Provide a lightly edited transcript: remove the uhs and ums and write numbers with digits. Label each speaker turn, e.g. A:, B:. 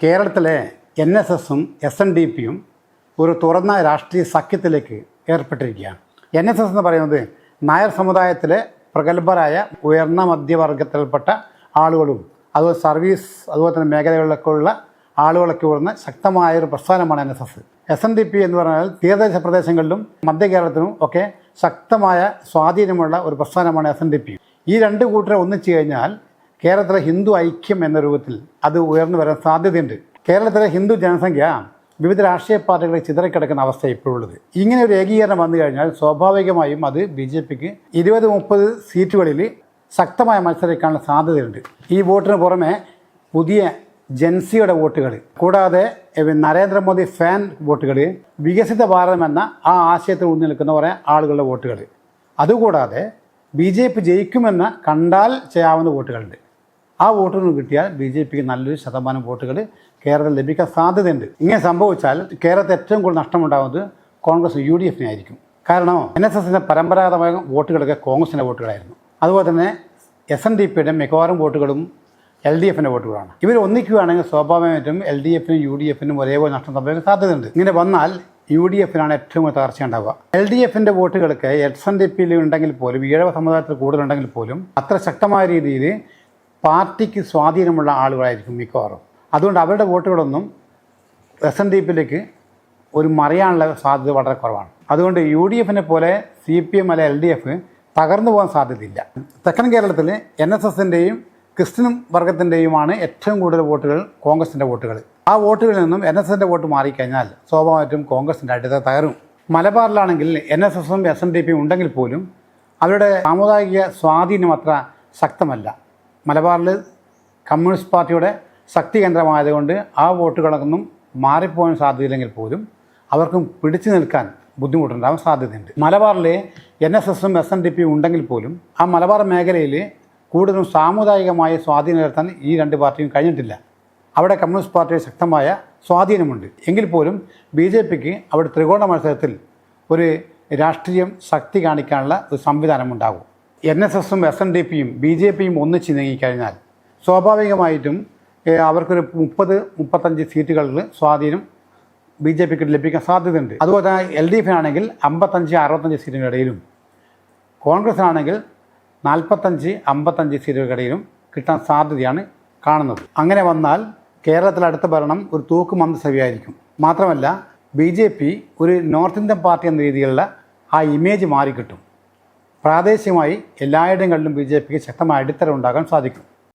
A: കേരളത്തിലെ NSSും SNDPയും ഒരു തുറന്ന രാഷ്ട്രീയ സഖ്യത്തിലേക്ക് ഏർപ്പെട്ടിരിക്കുകയാണ്. NSS എന്ന് പറയുന്നത് നായർ സമുദായത്തിലെ പ്രഗത്ഭരായ ഉയർന്ന മധ്യവർഗത്തിൽപ്പെട്ട ആളുകളും അതുപോലെ സർവീസ് അതുപോലെ തന്നെ മേഖലകളിലൊക്കെ ഉള്ള ആളുകളൊക്കെ ഉയർന്ന ശക്തമായൊരു പ്രസ്ഥാനമാണ് NSS. SNDP എന്ന് പറഞ്ഞാൽ തീരദേശ പ്രദേശങ്ങളിലും മധ്യ കേരളത്തിലും ഒക്കെ ശക്തമായ സ്വാധീനമുള്ള ഒരു പ്രസ്ഥാനമാണ് SNDP. ഈ രണ്ട് കൂട്ടരെ ഒന്നിച്ചു കഴിഞ്ഞാൽ കേരളത്തിലെ ഹിന്ദു ഐക്യം എന്ന രൂപത്തിൽ അത് ഉയർന്നു വരാൻ സാധ്യതയുണ്ട്. കേരളത്തിലെ ഹിന്ദു ജനസംഖ്യ വിവിധ രാഷ്ട്രീയ പാർട്ടികളിൽ ചിതറിക്കിടക്കുന്ന അവസ്ഥ ഇപ്പോഴുള്ളത്. ഇങ്ങനെ ഒരു ഏകീകരണം വന്നു കഴിഞ്ഞാൽ സ്വാഭാവികമായും അത് BJPക്ക് 20-30 സീറ്റുകളിൽ ശക്തമായ മത്സരിക്കാനുള്ള സാധ്യതയുണ്ട്. ഈ വോട്ടിന് പുറമെ പുതിയ ജൻസിയുടെ വോട്ടുകൾ, കൂടാതെ നരേന്ദ്രമോദി ഫാൻ വോട്ടുകൾ, വികസിത ഭാരതം എന്ന ആ ആശയത്തിൽ ഊന്നി നിൽക്കുന്ന കുറേ ആളുകളുടെ വോട്ടുകൾ, അതുകൂടാതെ BJP ജയിക്കുമെന്ന് കണ്ടാൽ ചെയ്യാവുന്ന വോട്ടുകളുണ്ട്. ആ വോട്ടുകൾ കിട്ടിയാൽ BJPക്ക് നല്ലൊരു ശതമാനം വോട്ടുകൾ കേരളത്തിൽ ലഭിക്കാൻ സാധ്യതയുണ്ട്. ഇങ്ങനെ സംഭവിച്ചാൽ കേരളത്തിൽ ഏറ്റവും കൂടുതൽ നഷ്ടമുണ്ടാകുന്നത് കോൺഗ്രസ് UDF ആയിരിക്കും. കാരണം NSSൻ്റെ പരമ്പരാഗതമായ വോട്ടുകളൊക്കെ കോൺഗ്രസിൻ്റെ വോട്ടുകളായിരുന്നു. അതുപോലെ തന്നെ SNDPയുടെ മിക്കവാറും വോട്ടുകളും LDFൻ്റെ വോട്ടുകളാണ്. ഇവർ ഒന്നിക്കുകയാണെങ്കിൽ സ്വാഭാവികമായിട്ടും LDFനും UDFനും ഒരേപോലെ നഷ്ടം സംഭവിക്കാൻ സാധ്യതയുണ്ട്. ഇങ്ങനെ വന്നാൽ UDFനാണ് ഏറ്റവും കൂടുതൽ തകർച്ച ഉണ്ടാവുക. LDFൻ്റെ വോട്ടുകൾക്ക് SNDPയിൽ ഉണ്ടെങ്കിൽ പോലും, ഈഴവ സമുദായത്തിൽ കൂടുതലുണ്ടെങ്കിൽ പോലും അത്ര ശക്തമായ രീതിയിൽ പാർട്ടിക്ക് സ്വാധീനമുള്ള ആളുകളായിരിക്കും മിക്കവാറും. അതുകൊണ്ട് അവരുടെ വോട്ടുകളൊന്നും SNDPയിലേക്ക് ഒരു മറിയാനുള്ള സാധ്യത വളരെ കുറവാണ്. അതുകൊണ്ട് UDFനെ പോലെ CPM അല്ലെ LDF തകർന്നു പോകാൻ സാധ്യതയില്ല. തെക്കൻ കേരളത്തിൽ NSSൻ്റെയും ക്രിസ്ത്യൻ വർഗത്തിൻ്റെയുമാണ് ഏറ്റവും കൂടുതൽ വോട്ടുകൾ കോൺഗ്രസിൻ്റെ വോട്ടുകൾ. ആ വോട്ടുകളിൽ നിന്നും NSSൻ്റെ വോട്ട് മാറിക്കഴിഞ്ഞാൽ സ്വാഭാവികമായിട്ടും കോൺഗ്രസിൻ്റെ അടിത്തറ തകരും. മലബാറിലാണെങ്കിൽ NSSും SNDPയും ഉണ്ടെങ്കിൽ പോലും അവരുടെ സാമുദായിക സ്വാധീനം അത്ര ശക്തമല്ല. മലബാറിൽ കമ്മ്യൂണിസ്റ്റ് പാർട്ടിയുടെ ശക്തി കേന്ദ്രമായതുകൊണ്ട് ആ വോട്ടുകളൊന്നും മാറിപ്പോകാൻ സാധ്യതയില്ലെങ്കിൽ പോലും അവർക്കും പിടിച്ചു നിൽക്കാൻ ബുദ്ധിമുട്ടുണ്ടാകാൻ സാധ്യതയുണ്ട്. മലബാറിൽ NSSും SNDPയും ഉണ്ടെങ്കിൽ പോലും ആ മലബാർ മേഖലയിൽ കൂടുതലും സാമുദായികമായ സ്വാധീനം ചെലുത്താൻ ഈ രണ്ട് പാർട്ടിയും കഴിഞ്ഞിട്ടില്ല. അവിടെ കമ്മ്യൂണിസ്റ്റ് പാർട്ടിയുടെ ശക്തമായ സ്വാധീനമുണ്ട്. എങ്കിൽ പോലും BJPക്ക് അവിടെ ത്രികോണ മത്സരത്തിൽ ഒരു രാഷ്ട്രീയം ശക്തി കാണിക്കാനുള്ള ഒരു സംവിധാനമുണ്ടാകും. NSSും SNDPയും BJPയും ഒന്നിച്ച് നീങ്ങിക്കഴിഞ്ഞാൽ സ്വാഭാവികമായിട്ടും അവർക്കൊരു 30-35 സീറ്റുകളിൽ സ്വാധീനം BJPക്ക് ലഭിക്കാൻ സാധ്യതയുണ്ട്. അതുപോലെ LDFനാണെങ്കിൽ 55-65 സീറ്റുകളിടയിലും, കോൺഗ്രസിനാണെങ്കിൽ 45-55 സീറ്റുകൾക്കിടയിലും കിട്ടാൻ സാധ്യതയാണ് കാണുന്നത്. അങ്ങനെ വന്നാൽ കേരളത്തിൽ അടുത്ത ഭരണം ഒരു തൂക്ക് മന്ത്രിസഭയായിരിക്കും. മാത്രമല്ല BJP ഒരു നോർത്ത് ഇന്ത്യൻ പാർട്ടി എന്ന രീതിയിലുള്ള ആ ഇമേജ് മാറിക്കിട്ടും. പ്രാദേശികമായി എല്ലായിടങ്ങളിലും BJPക്ക് ശക്തമായ അടിത്തറ ഉണ്ടാകാൻ സാധിക്കും.